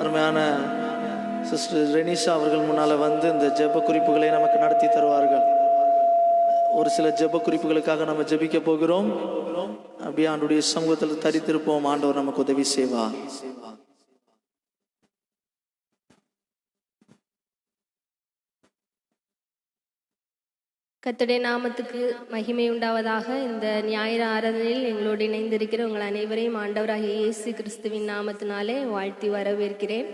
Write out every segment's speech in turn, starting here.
அருமையான சிஸ்டர் ரெனிஷா அவர்கள் முன்னால் வந்து இந்த ஜெப குறிப்புகளை நமக்கு நடத்தி தருவார்கள். ஒரு சில ஜெப குறிப்புகளுக்காக நம்ம ஜெபிக்க போகிறோம். அப்படியே ஆண்டுடைய சமூகத்தில் தரித்திருப்போம். ஆண்டவர் நமக்கு உதவி செய்வார். கர்த்தருடைய நாமத்துக்கு மகிமை உண்டாவதாக. இந்த ஞாயிறு ஆராதனையில் எங்களோடு இணைந்திருக்கிற உங்கள் அனைவரையும் ஆண்டவராகிய இயேசு கிறிஸ்துவின் நாமத்தினாலே வாழ்த்தி வரவேற்கிறேன்.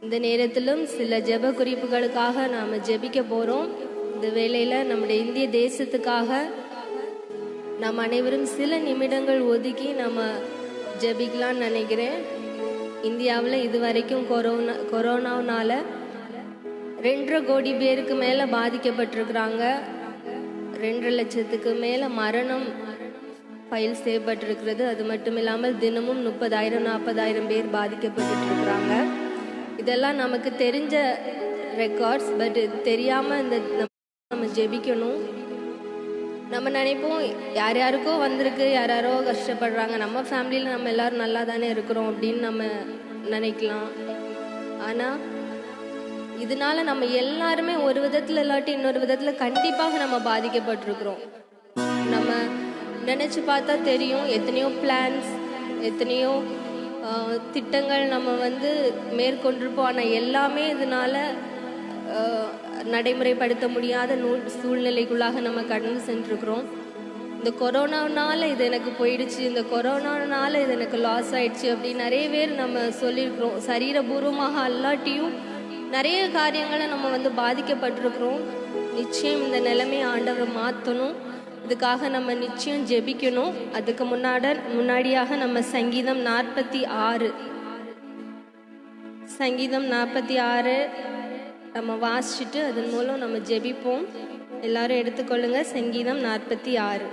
இந்த நேரத்திலும் சில ஜெப குறிப்புகளுக்காக நாம் ஜெபிக்க போகிறோம். இந்த வேளையில் நம்முடைய இந்திய தேசத்துக்காக நாம் அனைவரும் சில நிமிடங்கள் ஒதுக்கி நம்ம ஜெபிக்கலான்னு நினைக்கிறேன். இந்தியாவில் இதுவரைக்கும் கொரோனாவுனால 2.5 கோடி பேருக்கு மேலே பாதிக்கப்பட்டிருக்கிறாங்க. 2 லட்சத்துக்கு மேலே மரணம் ஃபைல் செய்யப்பட்டிருக்கிறது. அது மட்டும் இல்லாமல் தினமும் 30,000-40,000 பேர் பாதிக்கப்பட்டுருக்குறாங்க. இதெல்லாம் நமக்கு தெரிஞ்ச ரெக்கார்ட்ஸ். பட் தெரியாமல் நம்ம ஜெபிக்கணும். நம்ம நினைப்போம் யார் யாருக்கோ வந்திருக்கு, யாரோ கஷ்டப்படுறாங்க, நம்ம ஃபேமிலியில் நம்ம எல்லோரும் நல்லா தானே இருக்கிறோம் அப்படின்னு நம்ம நினைக்கலாம். ஆனால் இதனால நம்ம எல்லாருமே ஒரு விதத்தில் இல்லாட்டி இன்னொரு விதத்தில் கண்டிப்பாக நம்ம பாதிக்கப்பட்டிருக்கிறோம். நம்ம நினச்சி பார்த்தா தெரியும், எத்தனையோ பிளான்ஸ், எத்தனையோ திட்டங்கள் நம்ம மேற்கொண்டிருப்போம். ஆனால் எல்லாமே இதனால நடைமுறைப்படுத்த முடியாத சூழ்நிலைக்குள்ளாக நம்ம கடந்து சென்றிருக்கிறோம். இந்த கொரோனானால இது எனக்கு போயிடுச்சு, இந்த கொரோனானால இது எனக்கு லாஸ் ஆயிடுச்சு அப்படின்னு நிறைய பேர் நம்ம சொல்லியிருக்கிறோம். சரீரபூர்வமாக அல்லாட்டியும் நிறைய காரியங்களை நம்ம பாதிக்கப்பட்டிருக்கிறோம். நிச்சயம் இந்த நிலைமையை ஆண்டவர் மாற்றணும். இதுக்காக நம்ம நிச்சயம் ஜெபிக்கணும். அதுக்கு முன்னாடியாக நம்ம சங்கீதம் 46 நம்ம வாசிச்சுட்டு அதன் மூலம் நம்ம ஜெபிப்போம். எல்லாரும் எடுத்துக்கொள்ளுங்க. சங்கீதம் 46.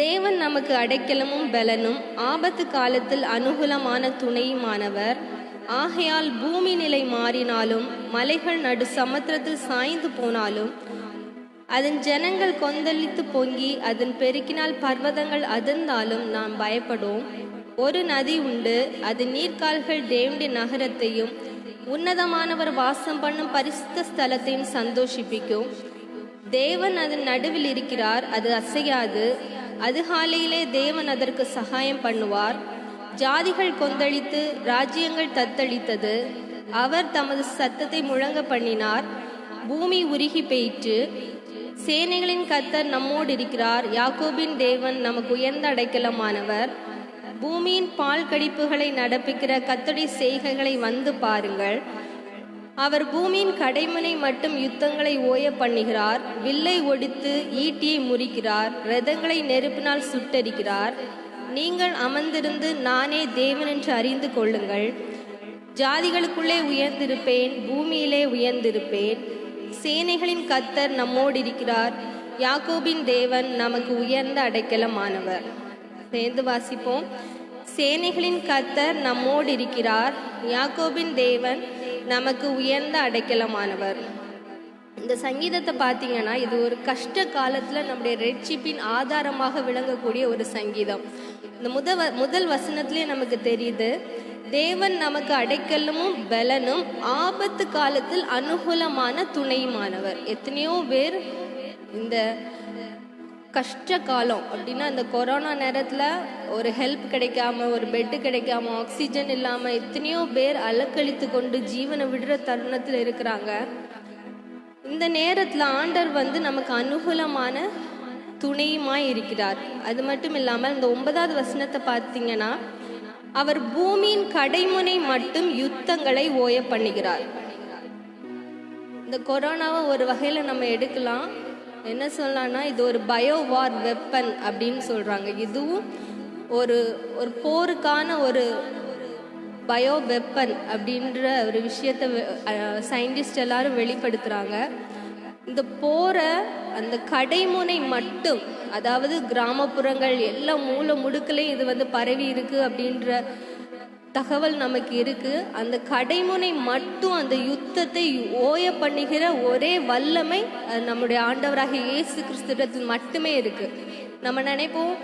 தேவன் நமக்கு அடைக்கலமும் பலனும் ஆபத்து காலத்தில் அனுகூலமான துணையுமானவர். ஆகையால் பூமி நிலை மாறினாலும் மலைகள் நடு சமுத்திரத்தில் சாய்ந்து போனாலும் அதன் ஜனங்கள் கொந்தளித்து பொங்கி அதன் பெருக்கினால் பர்வதங்கள் அதிர்ந்தாலும் நாம் பயப்படும். ஒரு நதி உண்டு, அது நீர்க்கால்கள் தேவனுடைய நகரத்தையும் உன்னதமானவர் வாசம் பண்ணும் பரிசுத்த ஸ்தலத்தையும் சந்தோஷிப்பிக்கும். தேவன் அதன் நடுவில் இருக்கிறார், அது அசையாது. அதிகாலையிலே தேவன் அதற்கு சகாயம் பண்ணுவார். ஜாதிகள் கொந்தளித்து ராஜ்யங்கள் தத்தளித்தது. அவர் தமது சத்தத்தை முழங்க பண்ணினார். பூமி உருகி பெய்ற்று. சேனைகளின் கர்த்தர் நம்மோடு இருக்கிறார். யாக்கோபின் தேவன் நமக்கு உயர்ந்த அடைக்கலமானவர். பூமியின் பால் கடிப்புகளை நடப்பிக்கிற கர்த்தருடைய செய்கைகளை வந்து பாருங்கள். அவர் பூமியின் கடைமுனை மட்டும் யுத்தங்களை ஓய பண்ணுகிறார். வில்லை ஒடித்து ஈட்டியை முறிக்கிறார். இரதங்களை நெருப்பினால் சுட்டரிக்கிறார். நீங்கள் அமர்ந்திருந்து நானே தேவன் என்று அறிந்து கொள்ளுங்கள். ஜாதிகளுக்குள்ளே உயர்ந்திருப்பேன், பூமியிலே உயர்ந்திருப்பேன். சேனைகளின் கர்த்தர் நம்மோடு இருக்கிறார். யாக்கோபின் தேவன் நமக்கு உயர்ந்த அடைக்கலமானவர். சேர்ந்து வாசிப்போம். சேனைகளின் கர்த்தர் நம்மோடு இருக்கிறார். யாக்கோபின் தேவன் நமக்கு உயர்ந்த அடைக்கலமானவர். இந்த சங்கீதத்தை பார்த்தீங்கன்னா இது ஒரு கஷ்ட காலத்தில் நம்முடைய ரட்சிப்பின் ஆதாரமாக விளங்கக்கூடிய ஒரு சங்கீதம். இந்த முதல் வசனத்திலே நமக்கு தெரியுது, தேவன் நமக்கு அடைக்கலமும் பலனும் ஆபத்து காலத்தில் அனுகூலமான துணையுமானவர். எத்தனையோ பேர் இந்த கஷ்ட காலம் அப்படின்னா இந்த கொரோனா நேரத்தில் ஒரு ஹெல்ப் கிடைக்காம, ஒரு பெட்டு கிடைக்காம, ஆக்சிஜன் இல்லாமல் எத்தனையோ பேர் அலக்கழித்து கொண்டு ஜீவனை விடுற தருணத்தில் இருக்கிறாங்க. இந்த நேரத்தில் ஆண்டவர் நமக்கு அனுகூலமான துணையுமாய் இருக்கிறார். அது மட்டும் இல்லாமல் இந்த 9வது வசனத்தை பார்த்தீங்கன்னா, அவர் பூமியின் கடைமுனை மட்டும் யுத்தங்களை ஓய பண்ணுகிறார். இந்த கொரோனாவை ஒரு வகையில் நம்ம எடுக்கலாம். என்ன சொல்லலாம்னா, இது ஒரு பயோவார் வெப்பன் அப்படின்னு சொல்கிறாங்க. இதுவும் ஒரு போருக்கான ஒரு பயோ வெப்பன் அப்படின்ற ஒரு விஷயத்தை சயின்டிஸ்ட் எல்லாரும் வெளிப்படுத்துகிறாங்க. இந்த போரை அந்த கடைமுனை மட்டும், அதாவது கிராமப்புறங்கள் எல்லா மூல முடுக்கலையும் இது பரவி இருக்கு அப்படின்ற தகவல் நமக்கு இருக்கு. அந்த கடைமுனை மட்டும் அந்த யுத்தத்தை ஓய பண்ணுகிற ஒரே வல்லமை நம்முடைய ஆண்டவராக இயேசு கிறிஸ்துவிடத்தில் மட்டுமே இருக்கு. நம்ம நினைப்போம்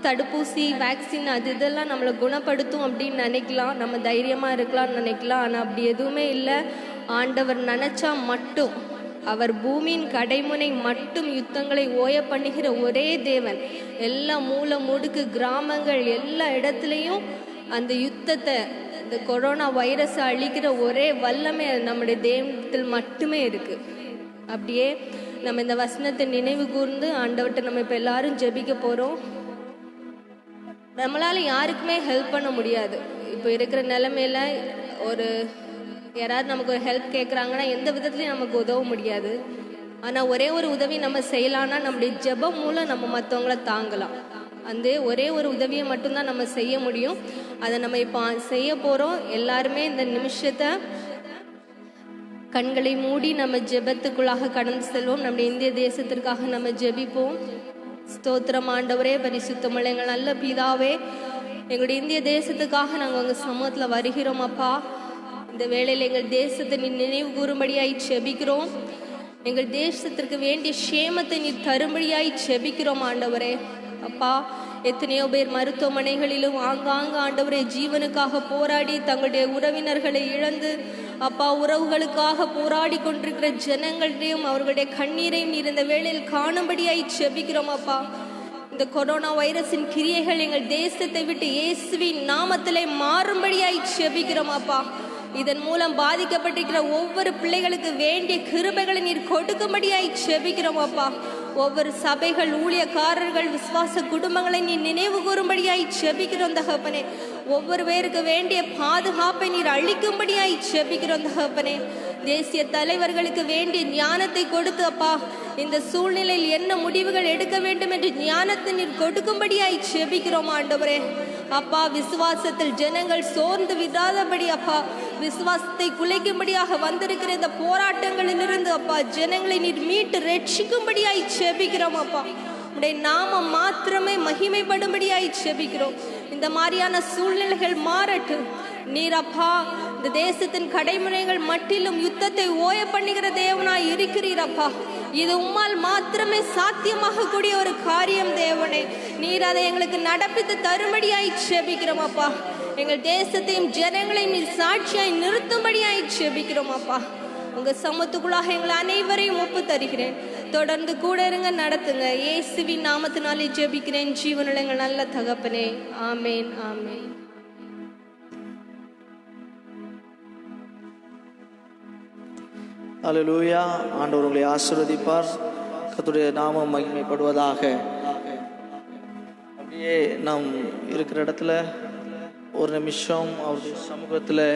தடுப்பூசி வேக்சின் அது இதெல்லாம் நம்மளை குணப்படுத்தும் அப்படின்னு நினைக்கலாம், நம்ம தைரியமாக இருக்கலாம்னு நினைக்கலாம். ஆனால் அப்படி எதுவுமே இல்லை. ஆண்டவர் நினச்சா மட்டும், அவர் பூமியின் கடைமுனை மட்டும் யுத்தங்களை ஓய பண்ணுகிற ஒரே தேவன். எல்லா மூல முடுக்கு கிராமங்கள் எல்லா இடத்துலையும் அந்த யுத்தத்தை, இந்த கொரோனா வைரஸை அழிக்கிற ஒரே வல்லமை நம்முடைய தெய்வத்தில் மட்டுமே இருக்குது. அப்படியே நம்ம இந்த வசனத்தை நினைவு கூர்ந்து ஆண்டவர்கிட்ட நம்ம இப்போ எல்லாரும் ஜெபிக்க போகிறோம். நம்மளால் யாருக்குமே ஹெல்ப் பண்ண முடியாது. இப்போ இருக்கிற நிலைமையில யாராவது நமக்கு ஒரு ஹெல்ப் கேட்குறாங்கன்னா எந்த விதத்துலையும் நமக்கு உதவ முடியாது. ஆனால் ஒரே ஒரு உதவி நம்ம செய்யலான்னா நம்முடைய ஜெபம் மூலம் நம்ம மற்றவங்கள தாங்கலாம். அந்த ஒரே ஒரு உதவியை மட்டும்தான் நம்ம செய்ய முடியும். அதை நம்ம இப்போ செய்ய போகிறோம். எல்லாருமே இந்த நிமிஷத்தை கண்களை மூடி நம்ம ஜெபத்துக்குள்ளாக கடந்து செல்வோம். நம்முடைய இந்திய தேசத்திற்காக நம்ம ஜெபிப்போம். ஸ்தோத்திரம் ஆண்டவரே, பரிசுத்தமுள்ள எங்கள் நல்ல பிதாவே, எங்களுடைய இந்திய தேசத்துக்காக நாங்கள் உங்கள் சமூகத்தில் வருகிறோம் அப்பா. இந்த வேளையில் எங்கள் தேசத்தை நீ நினைவு கூறும்படியாய் ஜெபிக்கிறோம். எங்கள் தேசத்திற்கு வேண்டிய சேமத்தை நீ தரும்படியாய் ஜெபிக்கிறோம் ஆண்டவரே. அப்பா, எத்தனையோ பேர் மருத்துவமனைகளிலும் ஆங்காங்க ஆண்டவரே ஜீவனுக்காக போராடி தங்களுடைய உறவினர்களை இழந்து அப்பா உறவுகளுக்காக போராடி கொண்டிருக்கிற ஜனங்களையும் அவர்களுடைய கண்ணீரையும் நீர் இந்த வேளையில் காணும்படியாய் ஜெபிக்கிறோம் அப்பா. இந்த கொரோனா வைரஸின் கிரியைகள் எங்கள் தேசத்தை விட்டு இயேசுவின் நாமத்திலே மாறும்படியாய் ஜெபிக்கிறோம் அப்பா. இதன் மூலம் பாதிக்கப்பட்டிருக்கிற ஒவ்வொரு பிள்ளைகளுக்கு வேண்டிய கிருபைகளை நீர் கொடுக்கும்படியாய் ஜெபிக்கிறோம் அப்பா. ஒவ்வொரு சபைகள், ஊழியக்காரர்கள், விசுவாச குடும்பங்களை நீ நினைவு கூறும்படியாய் ஜெபிக்கிறோம் தகப்பனே. ஒவ்வொரு பேருக்கு வேண்டிய பாதுகாப்பை நீர் அளிக்கும்படியாய் ஜெபிக்கிறோம் தகப்பனே. தேசிய தலைவர்களுக்கு வேண்டிய ஞானத்தை கொடுத்து அப்பா, இந்த சூழ்நிலையில் என்ன முடிவுகள் எடுக்க வேண்டும் என்று ஞானத்தை நீர் கொடுக்கும்படியாய் ஜெபிக்கிறோம் ஆண்டவரே. அப்பா, விசுவாசத்தில் ஜனங்கள் சோர்ந்து விடாதபடி அப்பா, விசுவாசத்தை குலைக்கும்படியாக வந்திருக்கிற இந்த போராட்டங்களிலிருந்து அப்பா ஜனங்களை நீர் மீட்டு ரட்சிக்கும்படியாய் ஜெபிக்கிறோம் அப்பா. உடைய நாமம் மாத்திரமே மகிமைப்படும்படியாய் ஜெபிக்கிறோம். இந்த மாதிரியான சூழ்நிலைகள் மாறட்டும். நீர் அப்பா இந்த தேசத்தின் கடைமுறைகள் மட்டிலும் யுத்தத்தை ஓய பண்ணுகிற தேவனாய் இருக்கிறீர் அப்பா. இது உம்மால் மாத்திரமே சாத்தியமாக கூடிய ஒரு காரியம் தேவனே. நீர் அதை எங்களுக்கு நடப்பித்து தரும்படியாய் ஜெபிக்கிறோம் அப்பா. எங்கள் தேசத்தையும் ஜனங்களையும் நீர் சாட்சியாய் நிறுத்தும்படியாய் ஜெபிக்கிறோம் அப்பா. உங்க சமத்துக்குள்ளாக எங்கள் அனைவரையும் ஒப்பு தருகிறேன். தொடர்ந்து கூட இருங்க, நடத்துங்க. இயேசுவின் நாமத்தினாலே ஜெபிக்கிறேன் ஜீவனுள்ள எங்கள் நல்ல தகப்பனே. ஆமேன், ஆமேன். அல்லேலூயா. ஆண்டவர் உங்களை ஆசீர்வதிப்பார். கர்த்தருடைய நாமம் மகிமைப்படுவதாக. அப்படியே நாம் இருக்கிற இடத்துல ஒரு நிமிஷம் அவருடைய சமூகத்தில்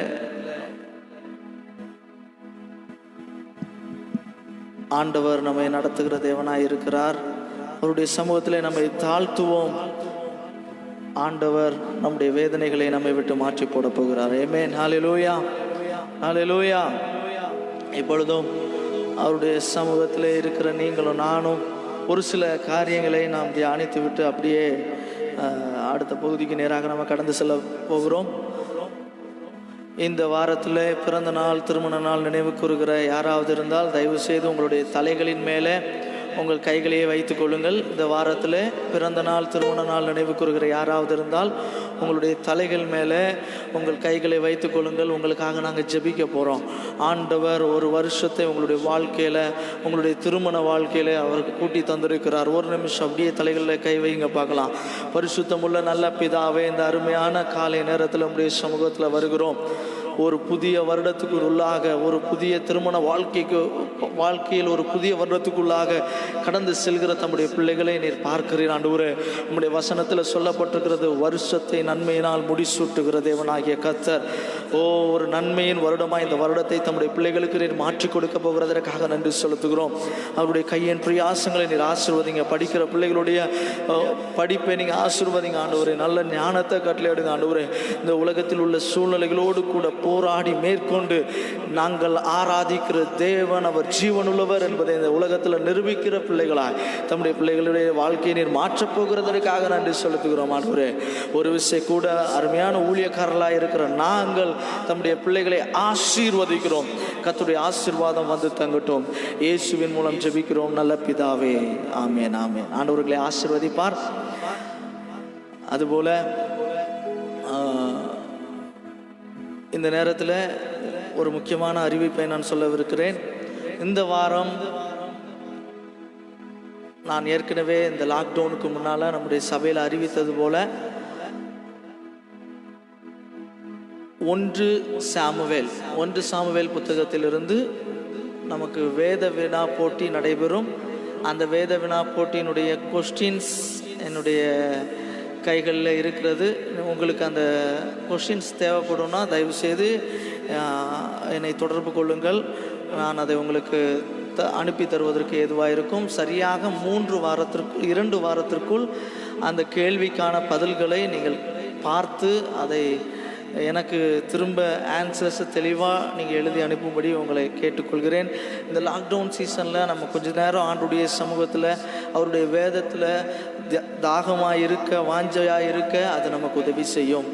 ஆண்டவர் நம்மை நடத்துகிற தேவனாய் இருக்கிறார். அவருடைய சமூகத்தில் நம்மை தாழ்த்துவோம். ஆண்டவர் நம்முடைய வேதனைகளை நம்மை விட்டு மாற்றி போட போகிறார். ஆமென். ஹல்லேலூயா, ஹல்லேலூயா. இப்பொழுதும் அவருடைய சமூகத்தில் இருக்கிற நீங்களும் நானும் ஒரு சில காரியங்களை நாம் தியானித்து விட்டு அப்படியே அடுத்த பகுதிக்கு நேராக நம்ம கடந்து செல்ல போகிறோம். இந்த வாரத்தில் பிறந்த நாள், திருமண நாள் நினைவு கூறுகிற யாராவது இருந்தால் தயவு செய்து உங்களுடைய தலைகளின் மேலே உங்கள் கைகளையே வைத்து கொள்ளுங்கள். இந்த வாரத்தில் பிறந்த நாள், திருமண நாள் நினைவு கூறுகிற யாராவது இருந்தால் உங்களுடைய தலைகள் மேலே உங்கள் கைகளை வைத்து கொள்ளுங்கள். உங்களுக்காக நாங்கள் ஜெபிக்க போகிறோம். ஆண்டவர் ஒரு வருஷத்தை உங்களுடைய வாழ்க்கையில், உங்களுடைய திருமண வாழ்க்கையில் அவருக்கு கூட்டி தந்திருக்கிறார். ஒரு நிமிஷம் அப்படியே தலைகளில் கை வைங்க பார்க்கலாம். பரிசுத்தமுள்ள நல்ல பிதாவே, இந்த அருமையான காலை நேரத்தில் உங்களுடைய சமூகத்தில் வருகிறோம். ஒரு புதிய வருடத்துக்குள்ளாக, ஒரு புதிய திருமண வாழ்க்கையில் ஒரு புதிய வருடத்துக்குள்ளாக கடந்து செல்கிற தம்முடைய பிள்ளைகளை நீர் பார்க்கிறீர் ஆண்டவரே. உம்முடைய வசனத்தில் சொல்லப்பட்டிருக்கிறது, வருஷத்தை நன்மையினால் முடிசூட்டுகிற தேவனாகிய கர்த்தர். ஒரு நன்மையின் வருடமாக இந்த வருடத்தை தம்முடைய பிள்ளைகளுக்கு நீர் மாற்றி கொடுக்க போகிறதற்காக நன்றி செலுத்துகிறோம். அவருடைய கையின் பிரயாசங்களை நீர் ஆசீர்வதிங்க. படிக்கிற பிள்ளைகளுடைய படிப்பை நீங்கள் ஆசீர்வதிங்க ஆண்டவரே. நல்ல ஞானத்தை கட்டளையிடுங்க ஆண்டவரே. இந்த உலகத்தில் உள்ள சூழ்நிலைகளோடு கூட போராடி மேற்கொண்டு நாங்கள் ஆராதிக்கிற தேவன் அவர் ஜீவனுள்ளவர் என்பதை இந்த உலகத்தில் நிரூபிக்கிற பிள்ளைகளாய் தம்முடைய பிள்ளைகளுடைய வாழ்க்கையை நீர் மாற்றப் போகிறதற்காக நன்றி செலுத்துகிறோம் ஆண்டவரே. ஒரு விஷயம் கூட அருமையான ஊழியக்காரர்களாக இருக்கிற நாங்கள் தம்முடைய பிள்ளைகளை ஆசீர்வதிக்கிறோம். கர்த்தருடைய ஆசீர்வாதம் வந்து தங்கட்டும். இயேசுவின் மூலம் ஜெபிக்கிறோம் நல்ல பிதாவே. ஆமென், ஆமென். ஆண்டவர்களை ஆசீர்வதிப்பார். அதுபோல் இந்த நேரத்தில் ஒரு முக்கியமான அறிவிப்பை நான் சொல்லவிருக்கிறேன். இந்த வாரம் நான் ஏற்கனவே இந்த லாக்டவுனுக்கு முன்னால் நம்முடைய சபையில் அறிவித்தது போல 1 சாமுவேல் புத்தகத்திலிருந்து நமக்கு வேத வினா போட்டி நடைபெறும். அந்த வேத வினா போட்டியினுடைய கொஸ்டின்ஸ் என்னுடைய கைகளில் இருக்கிறது. உங்களுக்கு அந்த கொஸ்டின்ஸ் தேவைப்படும்னா தயவுசெய்து என்னை தொடர்பு கொள்ளுங்கள். நான் அதை உங்களுக்கு அனுப்பி தருவதற்கு ஏதுவாக இருக்கும். சரியாக 2 வாரத்திற்குள் அந்த கேள்விக்கான பதில்களை நீங்கள் பார்த்து அதை எனக்கு திரும்ப ஆன்சர்ஸை தெளிவாக நீங்கள் எழுதி அனுப்பும்படி உங்களை கேட்டுக்கொள்கிறேன். இந்த லாக்டவுன் சீசனில் நம்ம கொஞ்ச நேரம் ஆண்டுடைய சமூகத்தில் அவருடைய வேதத்தில் தாகமாக இருக்க, வாஞ்சையாக இருக்க அது நமக்கு உதவி செய்யும்.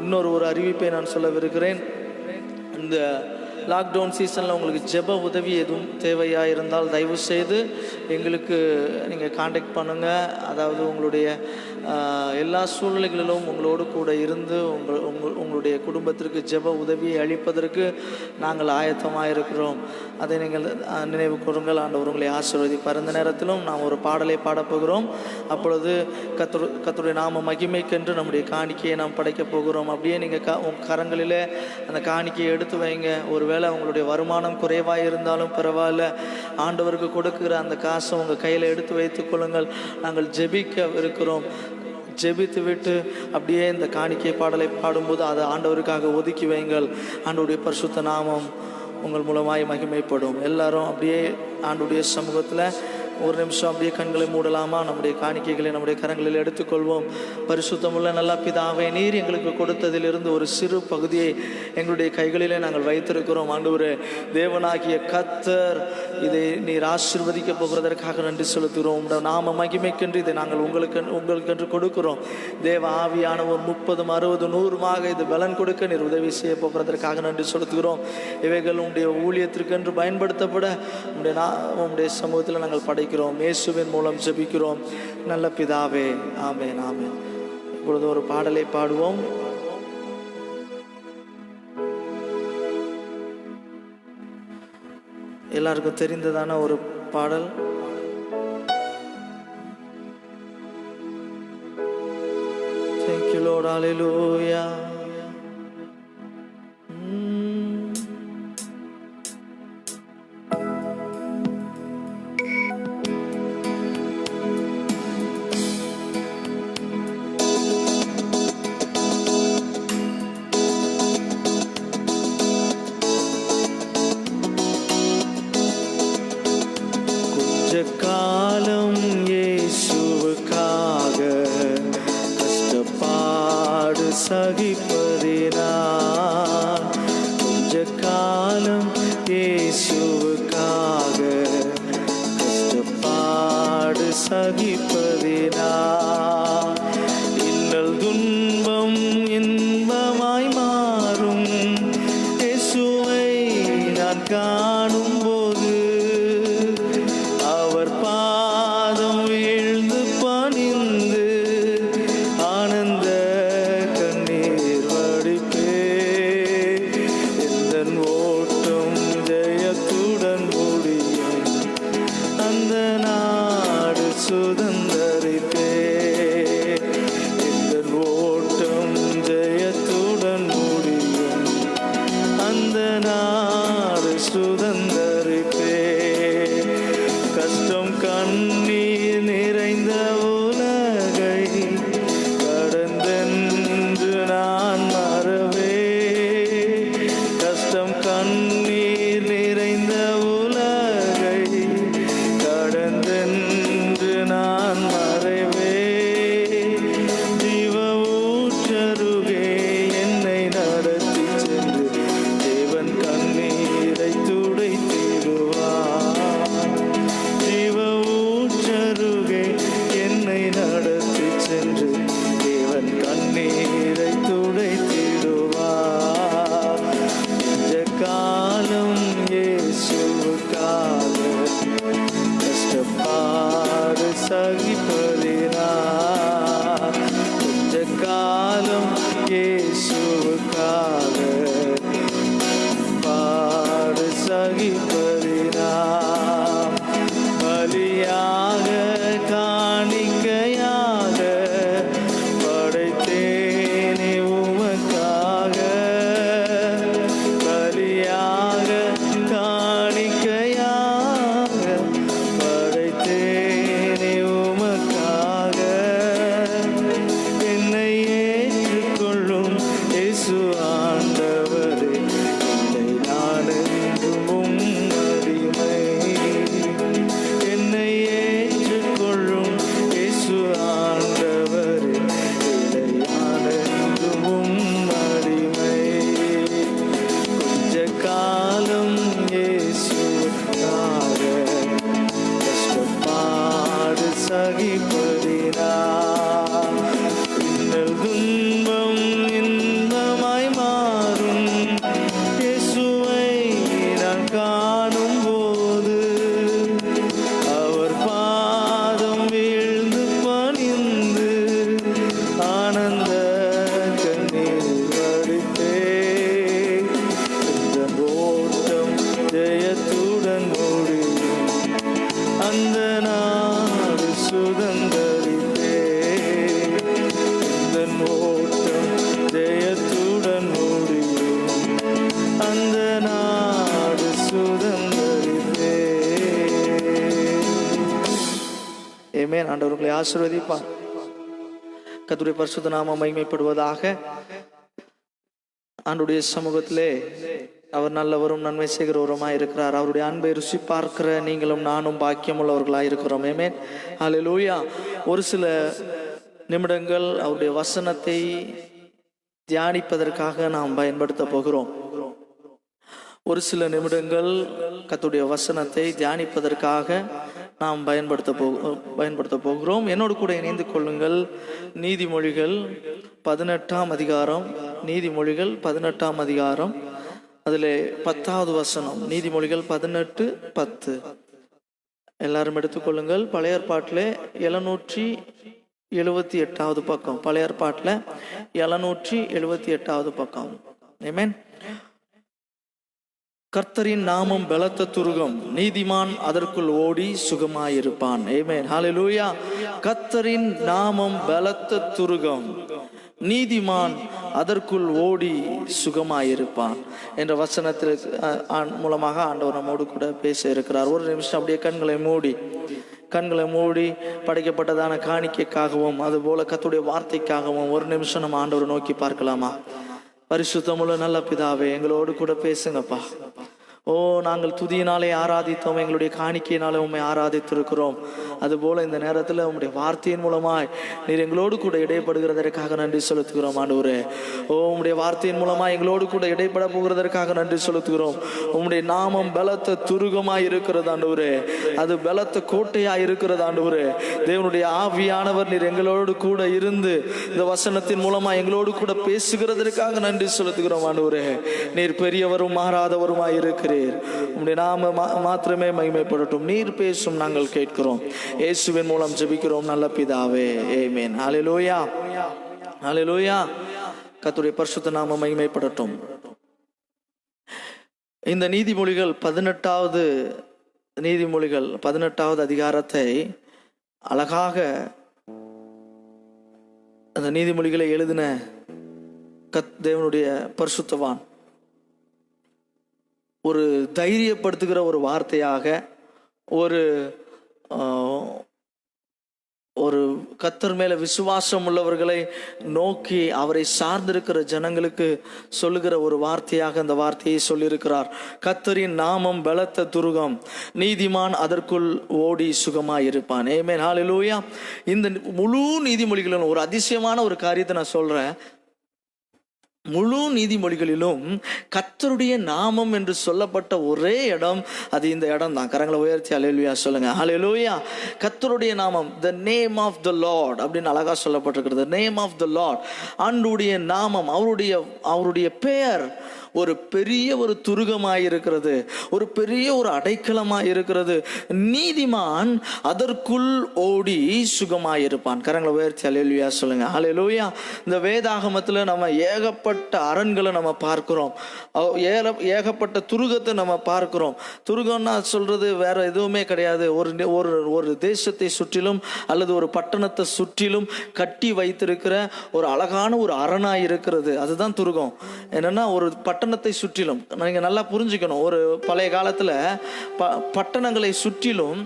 இன்னொரு அறிவிப்பை நான் சொல்லவிருக்கிறேன். இந்த லாக்டவுன் சீசனில் உங்களுக்கு ஜெப உதவி எதுவும் தேவையாக இருந்தால் தயவு செய்து எங்களுக்கு நீங்கள் காண்டாக்ட் பண்ணுங்கள். அதாவது உங்களுடைய எல்லா சூழ்நிலைகளிலும் உங்களோடு கூட இருந்து உங்களுடைய குடும்பத்திற்கு ஜெப உதவியை அளிப்பதற்கு நாங்கள் ஆயத்தமாக இருக்கிறோம். அதை நீங்கள் நினைவு கூறுங்கள். ஆண்டவர் உங்களை ஆசீர்வதிப்பார். இந்த நேரத்திலும் நாம் ஒரு பாடலை பாடப்போகிறோம். அப்பொழுது கர்த்தருடைய நாம மகிமைக்கென்று நம்முடைய காணிக்கையை நாம் படைக்கப் போகிறோம். அப்படியே நீங்கள் உங்கள் கரங்களில் அந்த காணிக்கையை எடுத்து வைங்க. ஒருவேளை உங்களுடைய வருமானம் குறைவாக இருந்தாலும் பரவாயில்ல, ஆண்டவருக்கு கொடுக்குற அந்த காசை உங்கள் கையில் எடுத்து வைத்துக் கொள்ளுங்கள். நாங்கள் ஜெபிக்க இருக்கிறோம். ஜெபித்து விட்டு அப்படியே இந்த காணிக்கை பாடலை பாடும்போது அதை ஆண்டவருக்காக ஒதுக்கி வைங்கள். ஆண்டவருடைய பரிசுத்த நாமம் உங்கள் மூலமாய் மகிமைப்படும். எல்லாரும் அப்படியே ஆண்டவருடைய சமூகத்தில் ஒரு நிமிஷம் அப்படியே கண்களை மூடலாமா? நம்முடைய காணிக்கைகளை நம்முடைய கரங்களில் எடுத்துக்கொள்வோம். பரிசுத்தமுள்ள நல்ல பிதாவே, நீர் எங்களுக்கு கொடுத்ததிலிருந்து ஒரு சிறு பகுதியை எங்களுடைய கைகளிலே நாங்கள் வைத்திருக்கிறோம். ஆண்டவரே, தேவனாகிய கர்த்தர் இதை நீர் ஆசீர்வதிக்க போகிறதற்காக நன்றி செலுத்துகிறோம். நாம மகிமைக்கென்று இதை நாங்கள் உங்களுக்கென்று கொடுக்கிறோம். தேவ ஆவியானவர் 30, 60, 100 இது பலன் கொடுக்க நீர் உதவி செய்ய போகிறதற்காக நன்றி செலுத்துகிறோம். இவைகள் உங்களுடைய ஊழியத்திற்கென்று பயன்படுத்தப்பட உங்களுடைய சமூகத்தில் நாங்கள் படைக்கிறோம். இயேசுவின் மூலம் ஜெபிக்கிறோம் நல்ல பிதாவே, ஆமென், ஆமென். இப்பொழுது ஒரு பாடலை பாடுவோம். எல்லாருக்கும் தெரிந்ததான ஒரு பாடல். Thank you Lord, hallelujah. காலம் இயேசுவுக்காக கஷ்டப்பாடு சகிப்பதினால், கொஞ்ச காலம் இயேசுவுக்காக கஷ்டப்பாடு சகிப்பதினால், இன்னல் துன்பம் இன்பமாய் மாறும். இயேசுவை நான் காணும் போது அவர் பாதம் வீழ்ந்து பணிந்து ஆனந்த கண்ணீர் வடிப்பே. எந்தன் ஓட்டம் ஜெயத்துடன் முடியும், அந்த நாடு சுதந்தரிப்பே. எந்தன் ஓட்டம் ஜெயத்துடன் முடியும், அந்த நாடு சுதந்திரிப்பே. இயேசுவுக்காக பாடு சகிப்பதினாம் பலியாக காணிக்கையாக படைத்தேனே உமக்காக பலியாக காணிக்கையாக படைத்தேனே உமக்காக என்னை ஏற்றுக்கொள்ளும் இயேசு ஆண்டவரே இல்லை நான் என்றும் உம்மடிமை என்னை ஏற்றுக்கொள்ளும் இயேசு ஆண்டவரே இல்லை நான் என்றும் உம்மடிமை கொஞ்ச காலம் இயேசுவுக்காக கஷ்டப்பாடு சகிப்பதினா இன்னல் துன்பம் இன்பமாய் மாறும் இயேசுவை நான் காணும் போது அவர் பாதம் வீழ்ந்து பணிந்து ஆனந்த கண்ணீர் வடித்தே இந்த ஓட்டம் ஜெயத்துடன் முடியும் அந்த நாடு சுதந்தரித்தே இந்த ஓட்டம் ஜெயத்துடன் முடியும் அந்த நாடு சுதந்தரித்தே. ஆமென். ஆண்டவர்களை ஆசீர்வதிப்பார். கர்த்தருடைய பரிசுத்த நாமம் மகிமைப்படுவதாக. ஆண்டுடைய சமூகத்திலே அவர் நல்லவரும் நன்மை செய்கிறவருமாய் இருக்கிறார். அவருடைய அன்பை ருசி பார்க்கிற நீங்களும் நானும் பாக்கியம் உள்ளவர்களாய் இருக்கிறோம். ஆமென். ஹல்லேலூயா. ஒரு சில நிமிடங்கள் அவருடைய வசனத்தை தியானிப்பதற்காக நாம் பயன்படுத்த போகிறோம். ஒரு சில நிமிடங்கள் கர்த்தருடைய வசனத்தை தியானிப்பதற்காக நாம் பயன்படுத்த போகிறோம். என்னோடு கூட இணைந்து கொள்ளுங்கள். நீதிமொழிகள் 18ஆம் அதிகாரம். நீதிமொழிகள் 18ஆம் அதிகாரம். அதில் 10வது வசனம். நீதிமொழிகள் 18:10. எல்லாரும் எடுத்துக்கொள்ளுங்கள். பழைய ஏற்பாட்டில் 778வது பக்கம். பழைய ஏற்பாட்டில் 778வது பக்கம். ஆமென். கர்த்தரின் நாமம் பலத்த துருகம், நீதிமான் அதற்குள் ஓடி சுகமாயிருப்பான். ஆமென். ஹல்லேலூயா. கர்த்தரின் நாமம் பலத்த துருகம், நீதிமான் அதற்குள் ஓடி சுகமாயிருப்பான் என்ற வசனத்தில் மூலமாக ஆண்டவர் நம்மோடு கூட பேச இருக்கிறார். ஒரு நிமிஷம் அப்படியே கண்களை மூடி படைக்கப்பட்டதான காணிக்கைக்காகவும் அதுபோல கர்த்தருடைய வார்த்தைக்காகவும் ஒரு நிமிஷம் நம்ம ஆண்டவரை நோக்கி பார்க்கலாமா? பரிசுத்தமுள்ள நல்ல பிதாவே, எங்களோடு கூட பேசுங்கப்பா. ஓ, நாங்கள் துதியினாலே ஆராதித்தோம், எங்களுடைய காணிக்கையினாலே உண்மை ஆராதித்திருக்கிறோம். அதுபோல இந்த நேரத்தில் உங்களுடைய வார்த்தையின் மூலமாய் நீர் எங்களோடு கூட இடைப்படுகிறதற்காக நன்றி செலுத்துகிறோம் ஆண்டவரே. ஓ, உங்களுடைய வார்த்தையின் மூலமாய் எங்களோடு கூட இடைப்பட போகிறதற்காக நன்றி செலுத்துகிறோம். உங்களுடைய நாமம் பலத்த துருகமாய் இருக்கிறது ஆண்டவரே, அது பலத்த கோட்டையாய் இருக்கிறது ஆண்டவரே. தேவனுடைய ஆவியானவர் நீர் எங்களோடு கூட இருந்து இந்த வசனத்தின் மூலமாய் எங்களோடு கூட பேசுகிறதற்காக நன்றி செலுத்துகிறோம் ஆண்டவரே. நீர் பெரியவரும் மாறாதவருமாய் இருக்கிறீர். உம்முடைய நாம மாத்திரமே மகிமைப்படட்டும். நீர் பேசும் நாங்கள் கேட்கிறோம். இயேசுவின் மூலம் ஜெபிக்கிறோம் நல்ல பிதாவே. ஆமென். ஹல்லேலூயா. ஹல்லேலூயா. கர்த்தருடைய பரிசுத்த நாமம் மகிமைப்படட்டும். இந்த நீதிமொழிகள் 18வது அதிகாரத்தை அழகாக அந்த நீதிமொழிகளை எழுதின தேவனுடைய பரிசுத்தவான் ஒரு தைரியப்படுத்துகிற ஒரு வார்த்தையாக, ஒரு கர்த்தர் மேல விசுவாசம் உள்ளவர்களை நோக்கி அவரை சார்ந்திருக்கிற ஜனங்களுக்கு சொல்லுகிற ஒரு வார்த்தையாக அந்த வார்த்தையை சொல்லியிருக்கிறார். கர்த்தரின் நாமம் பலத்த துருகம், நீதிமான் அதற்குள் ஓடி சுகமாயிருப்பான். ஆமென். ஹல்லேலூயா. இந்த முழு நீதிமொழிகளிலும் ஒரு அதிசயமான ஒரு காரியத்தை நான் சொல்றேன். முழு நீதிமொழிகளிலும் கர்த்தருடைய நாமம் என்று சொல்லப்பட்ட ஒரே இடம் அது இந்த இடம் தான். கரங்களை உயர்த்தி ஹல்லேலூயா சொல்லுங்க. ஹல்லேலூயா. கர்த்தருடைய நாமம், the name of the Lord அப்படின்னு அழகா சொல்லப்பட்டிருக்கிறது. name of the Lord, ஆண்டவருடைய நாமம், அவருடைய பெயர் ஒரு பெரிய ஒரு துருகமாயிருக்கிறது, ஒரு பெரிய ஒரு அடைக்கலமாயிருக்கிறது. நீதிமான் அதற்குள் ஓடி சுகமாயிருப்பான். கரங்களை உயர்த்தி ஹல்லேலூயா சொல்லுங்க. ஹல்லேலூயா. இந்த வேதாகமத்தில் நம்ம ஏகப்பட்ட ஏகப்பட்ட அரண்களை நம்ம பார்க்கிறோம், ஏகப்பட்ட துருகத்தை நம்ம பார்க்கிறோம். துருகம்னா சொல்றது வேற எதுவுமே கிடையாது. ஒரு தேசத்தை சுற்றிலும் அல்லது ஒரு பட்டணத்தை சுற்றிலும் கட்டி வைத்திருக்கிற ஒரு அழகான ஒரு அரணாய் இருக்கிறது, அதுதான் துருகம். என்னன்னா ஒரு பட்டணத்தை சுற்றிலும் நீங்க நல்லா புரிஞ்சுக்கணும். ஒரு பழைய காலத்துல பட்டணங்களை சுற்றிலும்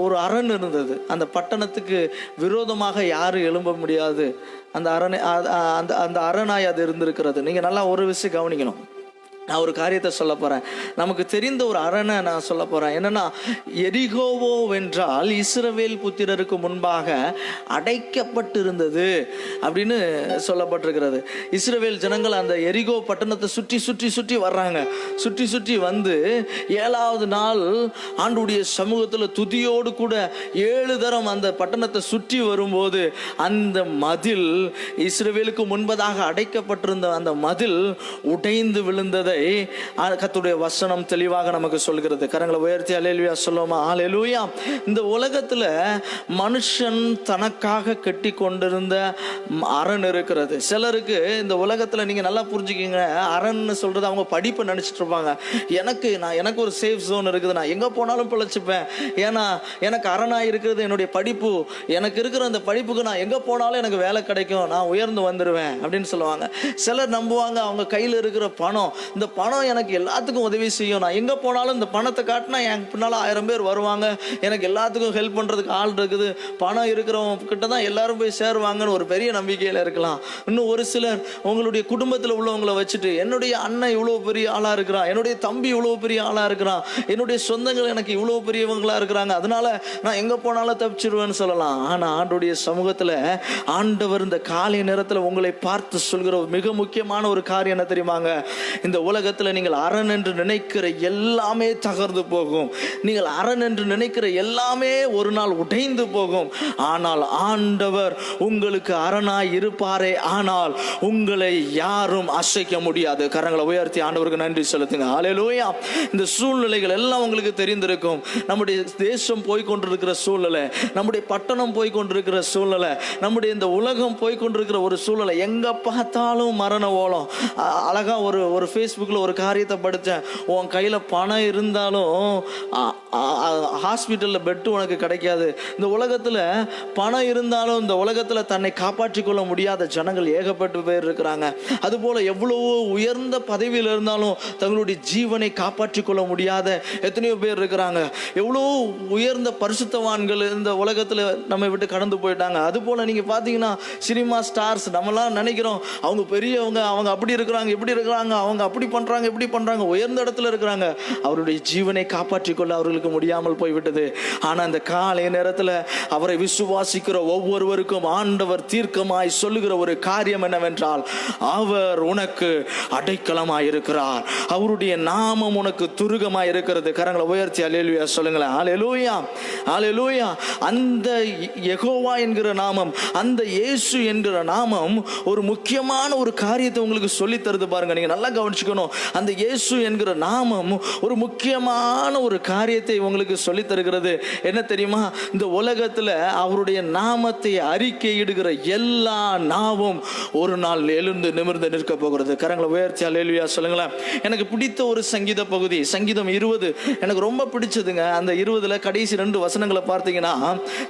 ஒரு அரண் இருந்தது. அந்த பட்டணத்துக்கு விரோதமாக யாரும் எழும்ப முடியாது. அந்த அரணாய் அது இருந்திருக்கிறது. நீங்க நல்லா ஒரு விஷயம் கவனிக்கணும். நான் ஒரு காரியத்தை சொல்ல போறேன். நமக்கு தெரிந்த ஒரு அரணை நான் சொல்ல போறேன். என்னன்னா, எரிகோவோ வென்றால் இஸ்ரவேல் புத்திரருக்கு முன்பாக அடைக்கப்பட்டிருந்தது அப்படின்னு சொல்லப்பட்டிருக்கிறது. இஸ்ரவேல் ஜனங்கள் அந்த எரிகோ பட்டணத்தை சுற்றி வர்றாங்க. சுற்றி வந்து 7வது நாள் ஆண்டுடைய சமூகத்தில் துதியோடு கூட 7 தரம் அந்த பட்டணத்தை சுற்றி வரும்போது அந்த மதில், இஸ்ரவேலுக்கு முன்பதாக அடைக்கப்பட்டிருந்த அந்த மதில் உடைந்து விழுந்ததை கர்த்தருடைய வசனம் தெளிவாக நமக்கு சொல்கிறது. கரங்களை உயர்த்தி அல்லேலூயா சொல்லுவோமா? அல்லேலூயா. இந்த உலகத்துல மனுஷன் தனக்காக கட்டி கொண்டிருந்த அரண் இருக்கிறது. சிலருக்கு இந்த உலகத்துல நீங்க நல்லா புரிஞ்சுக்கீங்க, அரண் சொல்றது அவங்க படிப்பு நினைச்சிட்டு இருப்பாங்க. எனக்கு ஒரு சேஃப் ஜோன் இருக்குது, நான் எங்க போனாலும் பிழைச்சுப்பேன், ஏன்னா எனக்கு அரணா இருக்கிறது என்னுடைய படிப்பு, எனக்கு இருக்கிற அந்த படிப்புக்கு நான் எங்க போனாலும் எனக்கு வேலை கிடைக்கும், நான் உயர்ந்து வந்துடுவேன் அப்படின்னு சொல்லுவாங்க. சிலர் நம்புவாங்க அவங்க கையில் இருக்கிற பணம், இந்த பணம் எனக்கு எல்லாத்துக்கும் உதவி செய்யும், நான் எங்க போனாலும் இந்த பணத்தை காட்டினா என் பின்னால 1000 பேர் வருவாங்க, எனக்கு எல்லாத்துக்கும் ஹெல்ப் பண்றதுக்கு ஆள் இருக்குது, பணம் இருக்கிறவங்க கிட்ட தான் எல்லாரும் போய் சேருவாங்கன்னு ஒரு பெரிய நம்பிக்கையில இருக்கலாம். இன்னும் ஒரு சிலர் உங்களுடைய குடும்பத்தில் உள்ளவங்களை வச்சுட்டு, என்னுடைய அண்ணன் இவ்வளவு பெரிய ஆளா இருக்கிறான், என்னுடைய தம்பி இவ்வளவு பெரிய ஆளா இருக்கிறான், என்னுடைய சொந்தங்கள் எனக்கு இவ்வளவு பெரியவங்களா இருக்கிறாங்க, அதனால நான் எங்க போனாலும் தப்பிச்சிருவேன்னு சொல்லலாம். ஆனா ஆண்டுடைய சமூகத்துல ஆண்டவர் இந்த காலை நேரத்துல உங்களை பார்த்து சொல்கிற மிக முக்கியமான ஒரு காரியம் என்ன தெரியுமாங்க? இந்த உலகத்துல நீங்கள் அரண் என்று நினைக்கிற எல்லாமே தகர்ந்து போகும். நீங்கள் அரண் என்று நினைக்கிற எல்லாமே ஒரு நாள் உடைந்து போகும். ஆனால் ஆண்டவர் உங்களுக்கு அரணாய் இருப்பாரே, ஆனால் உங்களை யாரும் அசைக்க முடியாது. கரங்களை உயர்த்தி ஆண்டவருக்கு நன்றி செலுத்துங்க. அல்லேலூயா. இந்த சூழ்நிலைகள் எல்லாம் உங்களுக்கு தெரிந்திருக்கும். நம்முடைய தேசம் போய்கொண்டிருக்கிற சூழ்நிலை, நம்முடைய பட்டணம் போய்கொண்டிருக்கிற சூழ்நிலை, நம்முடைய இந்த உலகம் போய்கொண்டிருக்கிற ஒரு சூழ்நிலை, எங்க பார்த்தாலும் மரண ஓலம். அழகா ஒரு ஃபேஸ்புக்கில் ஒரு காரியத்தை படித்தேன். உன் கையில் பணம் இருந்தாலும் ஹாஸ்பிட்டலில் பெட்டு உனக்கு கிடைக்காது. இந்த உலகத்தில் பணம் இருந்தாலும் இந்த உலகத்தில் தன்னை காப்பாற்றி கொள்ள முடியாத ஜனங்கள் ஏகப்பட்டு பேர் இருக்கிறாங்க. அதுபோல் எவ்வளவோ உயர்ந்த பதவியில் இருந்தாலும் தங்களுடைய ஜீவனை காப்பாற்றி கொள்ள முடியாத எத்தனையோ பேர் இருக்கிறாங்க. எவ்வளோ உயர்ந்த பரிசுத்தவான்கள் இந்த உலகத்தில் நம்ம விட்டு கடந்து போயிட்டாங்க. அதுபோல் நீங்கள் பார்த்தீங்கன்னா சினிமா ஸ்டார்ஸ், நம்மலாம் நினைக்கிறோம் அவங்க பெரியவங்க, அவங்க அப்படி இருக்கிறாங்க இப்படி இருக்கிறாங்க, அவங்க அப்படி பண்றாங்க இப்படி பண்றாங்க, உயர்ந்த இடத்துல இருக்கிறாங்க. அவருடைய ஜீவனை காப்பாற்றிக் கொள்ள அவர்களுக்கு முடியாமல் போய்விட்டது. ஆனா இந்த காலை நேரத்தில் அவரை விசுவாசிக்கிற ஒவ்வொருவருக்கும் ஆண்டவர் தீர்க்கமாய் சொல்லுகிற ஒரு காரியம் என்னவென்றால், அவர் உனக்கு அடைக்கலமாய் இருக்கிறார், அவருடைய நாமம் உனக்கு துருகமாய் இருக்கிறது. கரங்களை உயர்த்தி அல்லேலூயா சொல்லுங்களேன். அல்லேலூயா, அல்லேலூயா. அந்த யெகோவா என்கிற நாமம், அந்த இயேசு என்கிற நாமம் ஒரு முக்கியமான ஒரு காரியத்தை உங்களுக்கு சொல்லி தருது பாருங்க. நீங்க நல்லா கவனிச்சுக்கணும். அந்த இயேசு என்கிற நாமம் ஒரு முக்கியமான ஒரு காரியத்தை உங்களுக்கு சொல்லி தருகிறது. என்ன தெரியுமா? இந்த உலகத்துல அவருடைய நாமத்தை அறிக்கையிடுகிற எல்லா நாவும் ஒரு நாள் எழுந்து நிமிர்ந்து நிற்க போகிறது. கரங்களை உயர்த்தி அல்லேலூயா சொல்லுங்களேன். எனக்கு பிடித்த ஒரு சங்கீத பகுதி சங்கீதம் 20 எனக்கு ரொம்ப பிடிச்சதுங்க. அந்த 20ல கடைசி 2 வசனங்களை பார்த்தீங்கன்னா,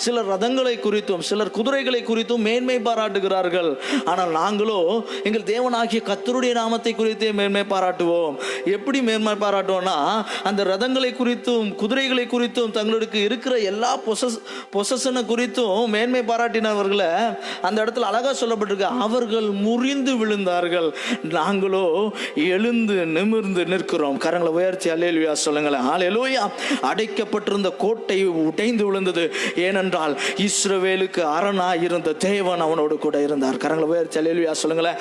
சிலர் ரதங்களை குறித்தும் சிலர் குதிரைகளை குறித்தும் மேன்மை பாராட்டுகிறார்கள், ஆனால் நாங்களோ எங்கள் தேவனாகிய கர்த்தருடைய நாமத்தை குறித்தே மேன்மை பாராட்டுவோம். எப்படி மேன்மை பாராட்டுவோம்னா, அந்த ரதங்களை குறித்தும் குதிரைகளை குறித்தும் தங்களுக்கு இருக்கிற எல்லா பொசஷனை குறித்தும் மேன்மை பாராட்டினவர்களை அந்த இடத்துல அழகா சொல்லப்பட்டிருக்கு. அவர்கள் முறிந்து விழுந்தார்கள், நாங்களோ எழுந்து நிமிர்ந்து நிற்கிறோம். கரங்களை உயர்த்தி அல்லேலூயா சொல்லுங்களேன். அல்லேலூயா. அடைக்கப்பட்டிருந்த கோட்டை உடைந்து விழுந்தது. ஏனென்றால் இஸ்ரவேலுக்கு அரணாய் இருந்த தேவன் அவனோடு கூட இருந்தார். கரங்களை உயர்த்தி அல்லேலூயா சொல்லுங்களேன்.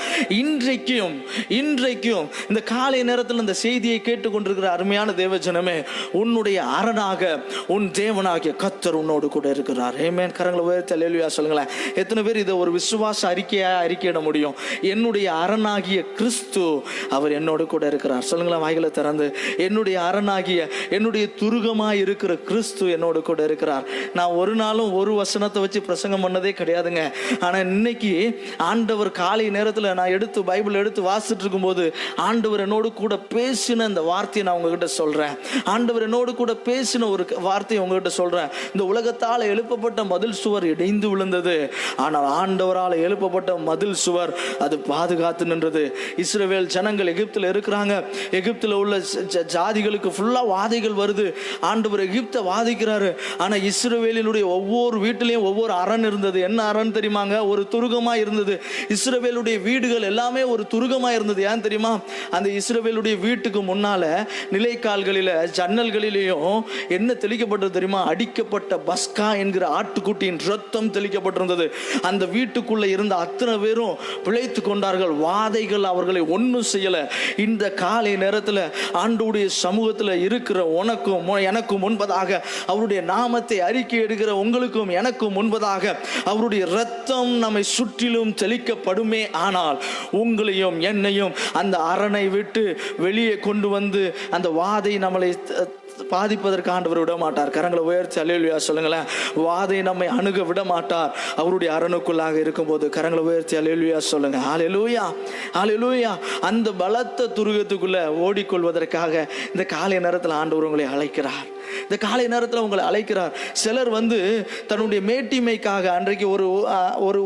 இன்றைக்கும் இந்த காலை நேரத்தில் இந்த செய்தியை கேட்டுக்கொண்டிருக்கிற அருமையான தேவஜனமே, உன்னுடைய அரணாக உன் தேவனாகிய கர்த்தர் உன்னோடு கூட இருக்கிறார். ஆமென். கரங்களை உயர்த்தி அல்லேலூயா சொல்லுங்களேன். எத்தனை பேர் இதை ஒரு விசுவாச அறிக்கையிட முடியும்? என்னுடைய அரணாகிய கிறிஸ்து அவர் என்னோடு கூட இருக்கிறார். சொல்லுங்களேன் வாய்களை திறந்து. என்னுடைய அரணாகிய, என்னுடைய துருகமாய் இருக்கிற கிறிஸ்து என்னோடு கூட இருக்கிறார். நான் ஒரு நாளும் ஒரு வசனத்தை வச்சு பிரசங்கம் பண்ணதே கிடையாதுங்க. ஆனா இன்னைக்கு ஆண்டவர் காலை நேரத்தில் நான் பைபிள் எடுத்து வாசிட்டு இருக்கும்போது ஆண்டவர் என்னோடு கூட பேசின இந்த வார்த்தையை நான் உங்ககிட்ட சொல்றேன். ஆண்டவர் என்னோடு கூட பேசின ஒரு வார்த்தையை உங்ககிட்ட சொல்றேன். இந்த உலகத்தால் எழுப்பப்பட்ட மதில் சுவர் இடைந்து விழுந்தது, ஆனால் ஆண்டவரால் எழுப்பப்பட்ட மதில் சுவர் அது பாதுகாத்து நின்றது. இஸ்ரவேல் ஜனங்கள் எகிப்தில் இருக்கிறாங்க. எகிப்தில் உள்ள ஜாதிகளுக்கு ஃபுல்லா வாதைகள் வருது. ஆண்டவர் எகிப்தை வாதிக்கிறாரு. ஆனா இஸ்ரவேலினுடைய ஒவ்வொரு வீட்டிலையும் ஒவ்வொரு அரண் இருந்தது. என்ன அரண் தெரியுமாங்க? ஒரு துருகமா இருந்தது. இஸ்ரவேலுடைய வீடுகள் எல்லாமே ஒரு துருகமா இருந்தது. ஏன் தெரியுமா? அந்த இஸ்ரவேலுடைய வீட்டுக்கு முன்னால நிலைக்கால்களில ஜன்னல்களிலேயும் என்ன தெளிக்கப்பட்டது தெரியுமா? அடிக்கப்பட்ட பஸ்கா என்கிற ஆட்டுக்குட்டியின் ரத்தம் தெளிக்கப்பட்டிருந்தது. அந்த வீட்டுக்குள்ள இருந்த அத்தனை பேரும் பிழைத்து கொண்டார்கள். வாதைகள் அவர்களை ஒன்றும் செய்யல. இந்த காலை நேரத்தில் ஆண்டவருடைய சமூகத்தில் இருக்கிற உனக்கும் எனக்கும் முன்பதாக, அவருடைய நாமத்தை அறிக்கை எடுக்கிற உங்களுக்கும் எனக்கும் முன்பதாக அவருடைய ரத்தம் நம்மை சுற்றிலும் தெளிக்கப்படுமே ஆனால் உங்களையும் என்னையும் அந்த அரணை விட்டு வெளியே கொண்டு வந்து அந்த வாதை நம்மளை பாதிப்பதற்கு ஆண்டவர் விட மாட்டார். கரங்களை உயர்த்தி அல்லேலூயா சொல்லுங்களேன். வாதை நம்மை அணுக விட மாட்டார். அவருடைய அரணுக்குள்ளாக இருக்கும்போது கரங்களை உயர்த்தி அல்லேலூயா சொல்லுங்க. அல்லேலூயா, அல்லேலூயா. அந்த பலத்த துருகத்துக்குள்ள ஓடிக்கொள்வதற்காக இந்த காலை நேரத்தில் ஆண்டவர் உங்களை அழைக்கிறார். இந்த காலை நேரத்தில் உங்களை அழைக்கிறார். சிலர் தன்னுடைய மேட்டிமைக்காக அன்றைக்கு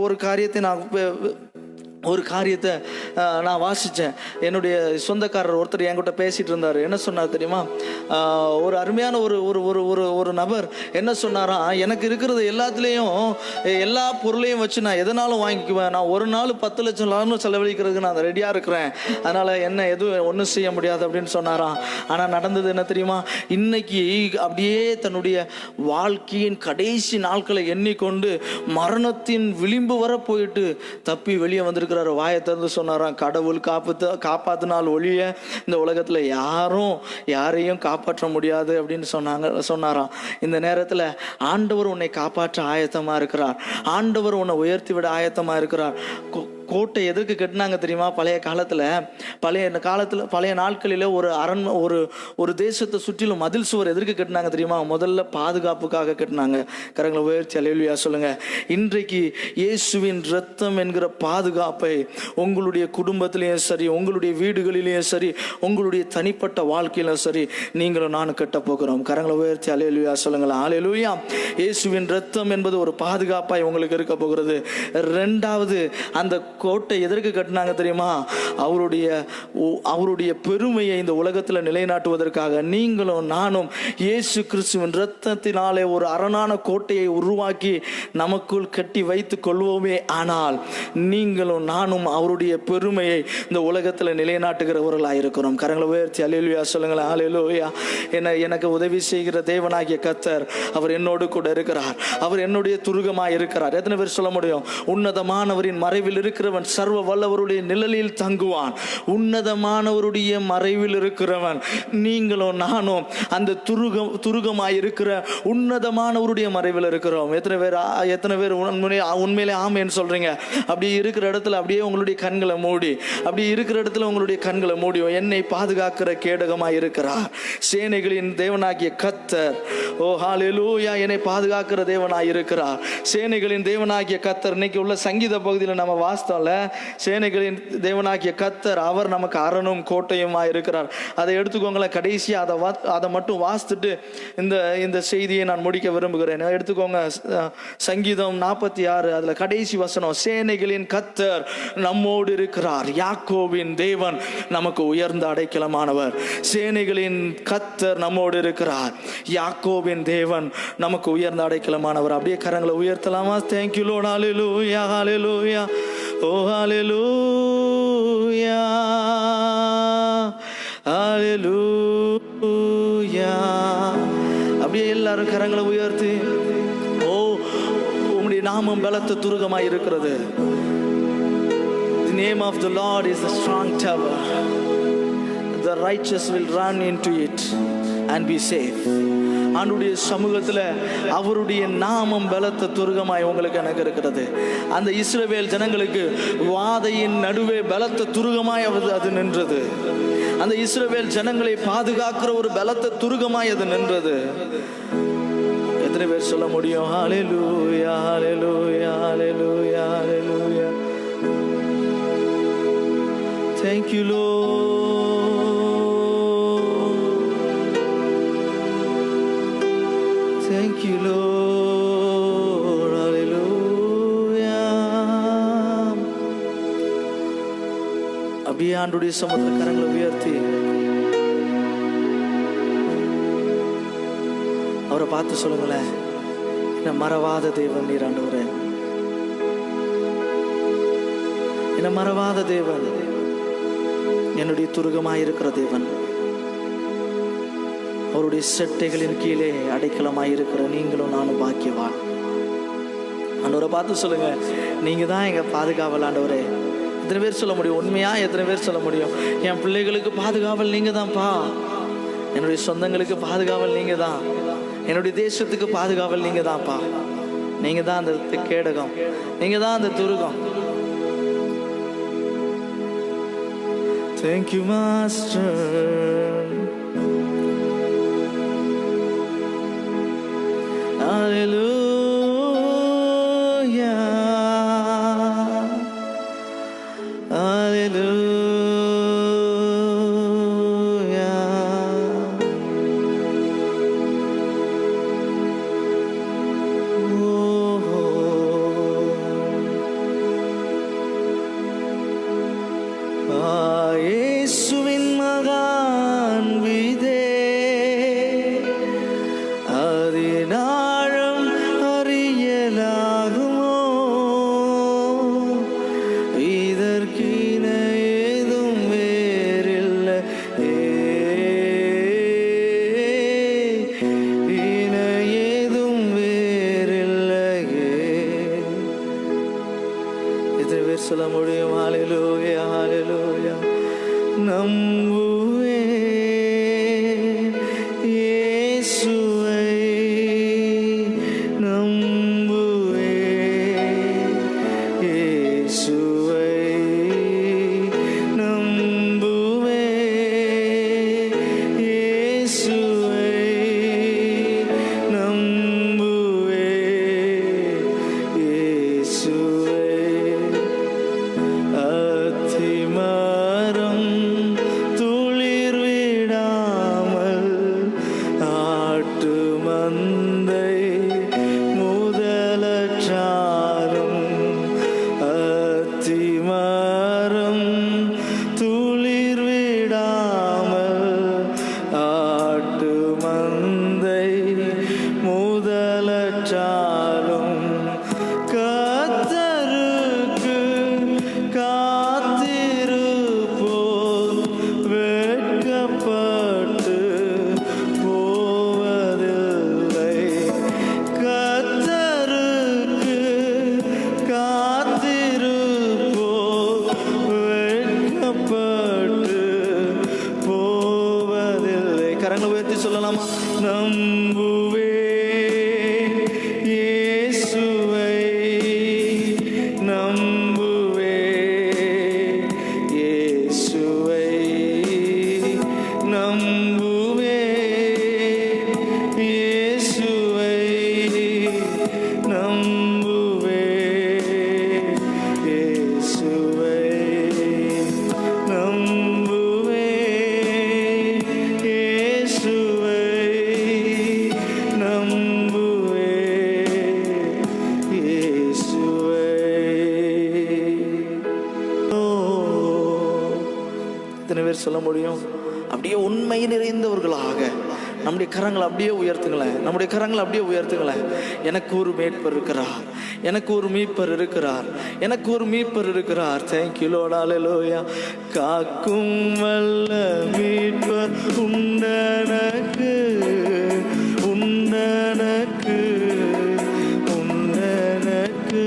ஒரு காரியத்தை நான் வாசித்தேன். என்னுடைய சொந்தக்காரர் ஒருத்தர் என்கிட்ட பேசிகிட்டு இருந்தார். என்ன சொன்னார் தெரியுமா? ஒரு அருமையான ஒரு நபர் என்ன சொன்னாராம், எனக்கு இருக்கிறது எல்லாத்துலேயும் எல்லா பொருளையும் வச்சு நான் எதனாலும் வாங்கிக்குவேன். நான் ஒரு நாள் 10 லட்சம் செலவழிக்கிறதுக்கு நான் ரெடியாக இருக்கிறேன். அதனால் என்ன எதுவும் ஒன்றும் செய்ய முடியாது அப்படின்னு சொன்னாராம். ஆனால் நடந்தது என்ன தெரியுமா? இன்னைக்கு அப்படியே தன்னுடைய வாழ்க்கையின் கடைசி நாட்களை எண்ணிக்கொண்டு மரணத்தின் விளிம்பு வர போயிட்டு தப்பி வெளியே வந்திருக்க வாயை திறந்து சொன்னாராம், கடவுள் காப்பாத்தினால் ஒழிய இந்த உலகத்துல யாரையும் காப்பாற்ற முடியாது அப்படின்னு சொன்னாராம். இந்த நேரத்துல ஆண்டவர் உன்னை காப்பாற்ற ஆயத்தமா இருக்கிறார். ஆண்டவர் உன்னை உயர்த்தி விட ஆயத்தமா இருக்கிறார். கோட்டை எதற்கு கட்டினாங்க தெரியுமா? பழைய நாட்களில் ஒரு தேசத்தை சுற்றிலும் மதில் சுவர் எதற்கு கட்டினாங்க தெரியுமா? முதல்ல பாதுகாப்புக்காக கட்டினாங்க. கரங்களை உயர்த்தி அல்லேலூயா சொல்லுங்க. இன்றைக்கு இயேசுவின் இரத்தம் என்கிற பாதுகாப்பை உங்களுடைய குடும்பத்திலையும் சரி, உங்களுடைய வீடுகளிலேயும் சரி, உங்களுடைய தனிப்பட்ட வாழ்க்கையிலும் சரி, நீங்களும் நானும் கட்ட போகிறோம். கரங்களை உயர்த்தி அல்லேலூயா சொல்லுங்களா. அல்லேலூயா. இயேசுவின் இரத்தம் என்பது ஒரு பாதுகாப்பாய் உங்களுக்கு இருக்க போகிறது. இரண்டாவது, அந்த கோட்டை எதற்கு கட்டினாங்க தெரியுமா? அவருடைய பெருமையை இந்த உலகத்தில் நிலைநாட்டுவதற்காக. நீங்களும் நானும் இயேசு கிறிஸ்துவின் இரத்தத்தினாலே ஒரு அரணான கோட்டையை உருவாக்கி நமக்குள் கட்டி வைத்துக் கொள்வோமே ஆனால் நீங்களும் நானும் அவருடைய பெருமையை இந்த உலகத்தில் நிலைநாட்டுகிறவர்களாக இருக்கிறோம். கரங்களை உயர்த்தி அல்லேலூயா சொல்லுங்களேன். அல்லேலூயா. எனக்கு உதவி செய்கிற தேவனாகிய கர்த்தர் அவர் என்னோடு கூட இருக்கிறார். அவர் என்னுடைய துருகமாய் இருக்கிறார். எத்தனை பேர் சொல்ல முடியும்? உன்னதமானவரின் மறைவில் இருக்கிறவன் சர்வ வல்லவருடைய நிழலில் தங்குவான். உன்னதமானவருடைய மறைவில் இருக்கிறவன் நீங்களும் நானும் அந்த துருகமாய் இருக்கிற உன்னதமானவருடைய மறைவில் இருக்கிறோம். எத்தனை பேர் உண்மையிலே ஆமேன்னு சொல்றீங்க? அப்படி இருக்கிற இடத்துல அப்படியே உங்களுடைய கண்களை மூடி, அப்படி இருக்கிற இடத்துல உங்களுடைய கண்களை மூடி, என்னை பாதுகாக்கிற கேடகமாய் இருக்கிறார் சேனைகளின் தேவனாகிய கர்த்தர். ஓ ஹல்லேலூயா. என்னை பாதுகாக்கிற தேவனாய் இருக்கிறார் சேனைகளின் தேவனாகிய கர்த்தர். இன்னைக்கு உள்ள சங்கீத பகுதியில் நம்ம வாஸ்தவம்ல, சேனைகளின் தேவனாகிய கர்த்தர் அவர் நமக்கு அரணும் கோட்டையுமா இருக்கிறார். அதை எடுத்துக்கோங்களேன். கடைசியா அதை மட்டும் வாசித்துட்டு இந்த செய்தியை நான் முடிக்க விரும்புகிறேன். எடுத்துக்கோங்க. சங்கீதம் 46 அதுல கடைசி வசனம், சேனைகளின் கர்த்தர் நம்மோடு இருக்கிறார். யாக்கோபின் தேவன் நமக்கு உயர்ந்த அடைக்கலமானவர். சேனைகளின் கர்த்தர் நம்மோடு இருக்கிறார். யாக்கோபின் தேவன் நமக்கு உயர்ந்த அடைக்கலமானவர். அப்படியே கரங்களை உயர்த்தலாமா? Thank you Lord. Hallelujah, hallelujah. Oh hallelujah, hallelujah. அப்படியே எல்லாரும் கரங்களை உயர்த்தி, ஓ உம்முடைய நாமம் பலத்த துருகமாய் இருக்கிறது. The name of the Lord is a strong tower. the righteous will run into it and be safe. ஆண்டுடைய சமூகத்தில் அவருடைய நாமம் பலத்த துருகமாய் உங்களுக்கு எனக்கு இருக்கிறது. அந்த இஸ்ரவேல் ஜனங்களுக்கு வாதையின் நடுவே பலத்த துருகமாய் அது நின்றது. அந்த இஸ்ரவேல் ஜனங்களை பாதுகாக்கிற ஒரு பலத்த துருகமாய் அது நின்றது. எத்தனை பேர் சொல்ல முடியும்? ஹல்லேலூயா, ஹல்லேலூயா, ஹல்லேலூயா, ஹல்லேலூயா. Thank you, Lord. Thank you, Lord. Hallelujah. அப்படியே ஆண்டவருடைய சமூகத்தில் கரங்களை உயர்த்தி அவரை பார்த்து சொல்லுங்களேன், என்ன மறவாத தேவன் நீர் ஆண்டவரே, என்ன மறவாத தேவன், என்னுடைய துருகமாயிருக்கிற தேவன், அவருடைய செட்டைகளின் கீழே அடைக்கலமாயிருக்கிற நீங்களும் நானும் பாக்கியவான். ஆண்டவரை பார்த்து சொல்லுங்க, நீங்க தான் எங்க பாதுகாவல் ஆண்டவரே. எத்தனை பேர் சொல்ல முடியும்? உண்மையா எத்தனை பேர் சொல்ல முடியும்? என் பிள்ளைகளுக்கு பாதுகாவல் நீங்க தான்ப்பா, என்னுடைய சொந்தங்களுக்கு பாதுகாவல் நீங்க தான், என்னுடைய தேசத்துக்கு பாதுகாவல் நீங்க தான்ப்பா, நீங்க தான் அந்த கேடகம், நீங்க தான் அந்த Thurugam. Thank you, Master. Hallelujah. Hallelujah. இயேசுவின் மகான் விதே அதினாழம் அறியலாகுமோ, இதற்கின ஏதும் வேறில்லை, இன ஏதும் வேறில்லையே. எத்தனை பேர் சொல்ல முடியும்? ஹல்லேலூயா, ஹல்லேலூயா. நம்புவே இயேசுவை, நம்புவே இயேசுவை, நம்புவே இயேசுவை, நம்புவே இயேசுவை. அத்திமரம் துளிர் விடாமல் ஆட்டு மந்தை முதலற்றாலும், அத்திமரம் துளிர் விடாமல் ஆட்டு மந்தை முதலற்றாலும், கர்த்தருக்கு காத்திருப்போர் வெட்கப்பட்டு போவதில்லை. கர்த்தருக்கு காத்திருப்போர் வெட்கப்பட்டு போவதில்லை. கரங்களை உயர்த்தி சொல்லலாமா? நம்புவே இயேசுவை, நம்புவே இயேசுவை, நம்புவே இயேசுவை, நம்புவே இயேசுவை, நம்புவே இயேசுவை, நம்புவே இயேசுவை. எத்தனை பேர் சொல்ல முடியும்? அப்படியே உண்மை நிறைந்தவர்களாக நம்முடைய கரங்களை அப்படியே உயர்த்துங்களேன், நம்முடைய கரங்களை அப்படியே உயர்த்துங்களேன். எனக்கு ஒரு மேய்ப்பர் இருக்கிறார், எனக்கு ஒரு மீட்பர் இருக்கிறார், எனக்கு ஒரு மீட்பர் இருக்கிறார். தேங்க்யூ லார்ட், ஹல்லேலூயா. காக்கும் வல்ல மீட்பர் உண்டனக்கு, உண்டனக்கு, உண்டனக்கு.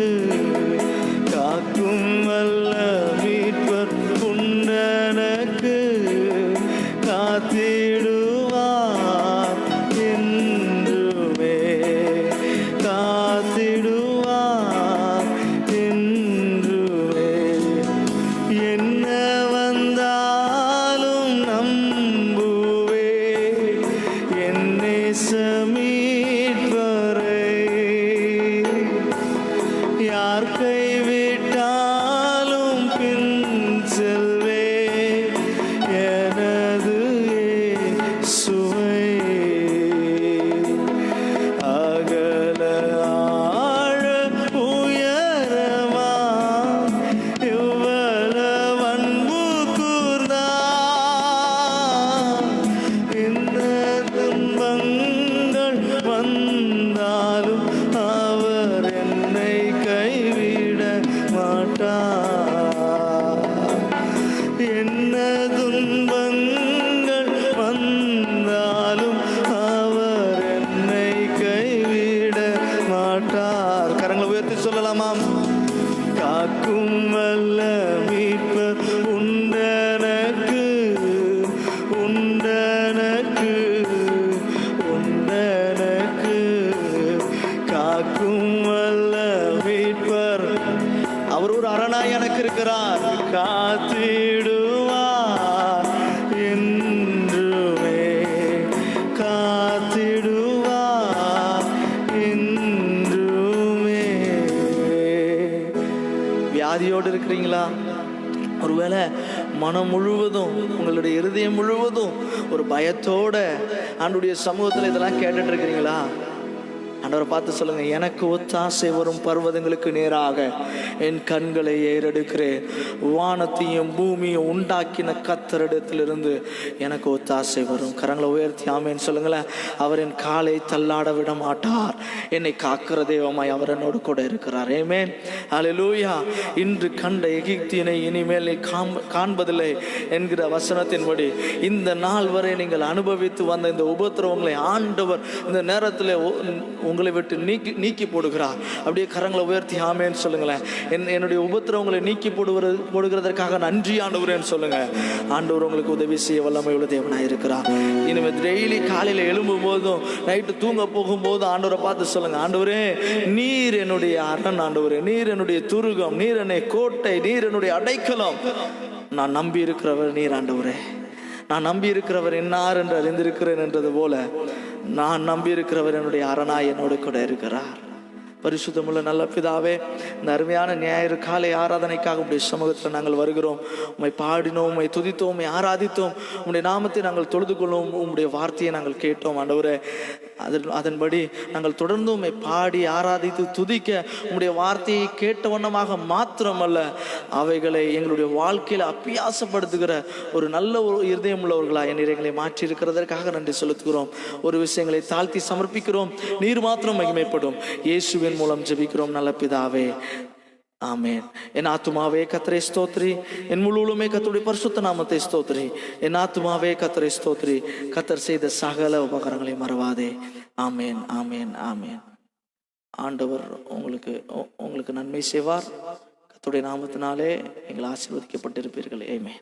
காக்கும் வல்ல மீட்பர் உண்டனக்கு, காத்திடுவார் என்றுமே, காத்திடுவார் என்றுமே. என்ன வந்தாலும் நம்புவே என்னை மீட்பரை. யார் கைவிட்டாலும் பின் செல்வே எனது இயேசுவை. அகல ஆழ உயரமா இவ்வளவு அன்பு கூர்ந்தார். இந்த துன்பங்கள் வந்தாலும் அவர் என்னை கைவிட மாட்டார். என்ன துன்பங்கள் வந்தாலும் அவர் என்னை கைவிட மாட்டார். கரங்களை உயர்த்தி சொல்லலாமாம். காக்கும் வல்ல மீட்பர் உண்டனக்கு, உண்டனக்கு, உண்டனக்கு. காக்கும் வல்ல மீட்பர், அவர் ஒரு அரணாய் எனக்கு இருக்கிறார். காத்திடுவார் என்றுமே, காத்திடுவார் என்றுமே. வியாதியோடு இருக்கிறீங்களா? ஒருவேளை மனம் முழுவதும், உங்களுடைய இருதயம் முழுவதும் ஒரு பயத்தோட ஆண்டவருடைய சமூகத்தில் இதெல்லாம் கேட்டுட்டு இருக்கிறீங்களா? ஆண்டவரை பார்த்து சொல்லுங்க, எனக்கு ஒத்தாசை வரும் பர்வதங்களுக்கு நேராக என் கண்களை ஏறெடுக்கிறேன். வானத்தையும் பூமியும் உண்டாக்கின கர்த்தரிடத்திலிருந்து எனக்கு ஒத்தாசை வரும். கரங்களை உயர்த்தி ஆமேன்னு சொல்லுங்களேன். அவர் என் காலை தள்ளாட விட மாட்டார். என்னை காக்கிற தெய்வமாய் அவர் என்னோடு கூட இருக்கிறார். ஆமென், ஹல்லேலூயா. இன்று கண்ட எகிப்தியனை இனிமேல் நீ காண்பதில்லை என்கிற வசனத்தின்படி இந்த நாள் வரை நீங்கள் அனுபவித்து வந்த இந்த உபத்திரவங்களை ஆண்டவர் இந்த நேரத்தில் உங்களை விட்டு நீக்கி போடுகிறார். அப்படியே கரங்களை உயர்த்தி ஆமேன்னு சொல்லுங்களேன். என்னுடைய உபத்திரவங்களை நீக்கி போடுகிறதற்காக நன்றி ஆண்டவரேன்னு சொல்லுங்க. ஆண்டவர் உங்களுக்கு உதவி செய்ய வல்லமை உள்ள தேவனாய் இருக்கிறார். இனிமேல் டெய்லி காலையில் எழும்பும் போதும் நைட்டு தூங்க போகும்போதும் ஆண்டவரை பார்த்து சொல்லுங்க, ஆண்டவரே நீர் என்னுடைய அரண், ஆண்டவரே நீர் என்னுடைய துருகம், நீர் என்னை கோட்டை, நீர் என்னுடைய அடைக்கலம். நான் நம்பி இருக்கிறவர் நீர் ஆண்டவரே. நான் நம்பி இருக்கிறவர் என்னார் என்று அறிந்திருக்கிறேன் என்றது போல நான் நம்பி இருக்கிறவர் என்னுடைய அரணாய் என்னோடு கூட இருக்கிறார். பரிசுத்தமுள்ள நல்ல பிதாவே, இந்த அருமையான ஞாயிறு காலை ஆராதனைக்காக உடைய சமூகத்தில் நாங்கள் வருகிறோம். உம்மை பாடினோம், உம்மை துதித்தோம், உம்மை ஆராதித்தோம், உம்முடைய நாமத்தை நாங்கள் தொழுது கொள்வோம், உம்முடைய வார்த்தையை நாங்கள் கேட்டோம். ஆண்டவரே அதன்படி நாங்கள் தொடர்ந்து உம்மை பாடி ஆராதித்து துதிக்க உம்முடைய வார்த்தையை கேட்ட வண்ணமாக மாத்திரமல்ல, அவைகளை எங்களுடைய வாழ்க்கையில் அபியாசப்படுத்துகிற ஒரு நல்ல ஒரு இருதயம் உள்ளவர்களாக எங்களை மாற்றி இருக்கிறதற்காக நன்றி செலுத்துகிறோம். ஒரு விஷயங்களை தாழ்த்தி சமர்ப்பிக்கிறோம். நீர் மாத்திரம் மகிமைப்படும். இயேசுவின் மூலம் ஜெபிக்கிறோம் நல்ல பிதாவே, ஆமென். என் ஆத்துமாவே கர்த்தரை ஸ்தோத்திரி, என் முழுவதுமே கர்த்தருடைய பரிசுத்த நாமத்தை ஸ்தோத்திரி. என் ஆத்துமாவே கர்த்தரை ஸ்தோத்திரி, கர்த்தர் செய்த சகல உபகாரங்களை மறவாதே. ஆமென், ஆமென், ஆமென். ஆண்டவர் உங்களுக்கு நன்மை செய்வார். கர்த்தருடைய நாமத்தினாலே எங்கள் ஆசீர்வதிக்கப்பட்டிருப்பீர்கள். ஆமென்.